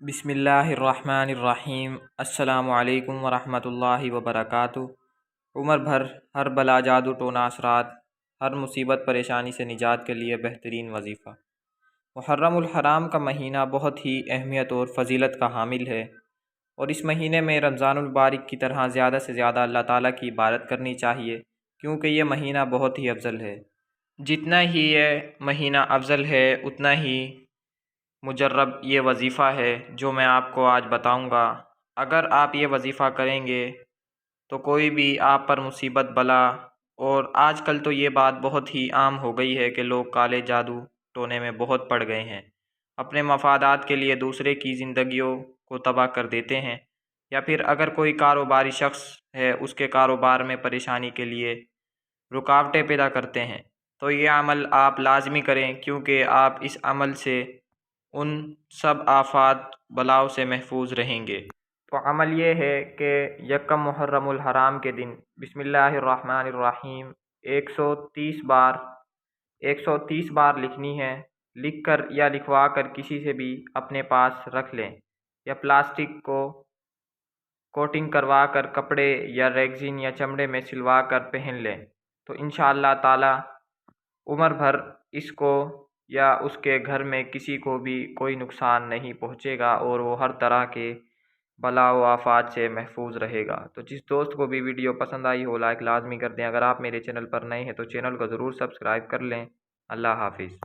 بسم اللہ الرحمن الرحیم۔ السلام علیکم ورحمۃ اللہ وبرکاتہ۔ عمر بھر ہر بلا جادو ٹونا اثرات، ہر مصیبت پریشانی سے نجات کے لیے بہترین وظیفہ۔ محرم الحرام کا مہینہ بہت ہی اہمیت اور فضیلت کا حامل ہے، اور اس مہینے میں رمضان المبارک کی طرح زیادہ سے زیادہ اللہ تعالیٰ کی عبادت کرنی چاہیے، کیونکہ یہ مہینہ بہت ہی افضل ہے۔ جتنا ہی یہ مہینہ افضل ہے اتنا ہی مجرب یہ وظیفہ ہے جو میں آپ کو آج بتاؤں گا۔ اگر آپ یہ وظیفہ کریں گے تو کوئی بھی آپ پر مصیبت بلا، اور آج کل تو یہ بات بہت ہی عام ہو گئی ہے کہ لوگ کالے جادو ٹونے میں بہت پڑ گئے ہیں، اپنے مفادات کے لیے دوسرے کی زندگیوں کو تباہ کر دیتے ہیں، یا پھر اگر کوئی کاروباری شخص ہے اس کے کاروبار میں پریشانی کے لیے رکاوٹیں پیدا کرتے ہیں، تو یہ عمل آپ لازمی کریں، کیونکہ آپ اس عمل سے ان سب آفات بلاؤں سے محفوظ رہیں گے۔ تو عمل یہ ہے کہ یکم محرم الحرام کے دن بسم اللہ الرحمن الرحیم 130 بار لکھنی ہے۔ لکھ کر یا لکھوا کر کسی سے بھی اپنے پاس رکھ لیں، یا پلاسٹک کو کوٹنگ کروا کر کپڑے یا ریگزین یا چمڑے میں سلوا کر پہن لیں، تو انشاءاللہ تعالی عمر بھر اس کو یا اس کے گھر میں کسی کو بھی کوئی نقصان نہیں پہنچے گا، اور وہ ہر طرح کے بلا و آفات سے محفوظ رہے گا۔ تو جس دوست کو بھی ویڈیو پسند آئی ہو لائک لازمی کر دیں۔ اگر آپ میرے چینل پر نئے ہیں تو چینل کو ضرور سبسکرائب کر لیں۔ اللہ حافظ۔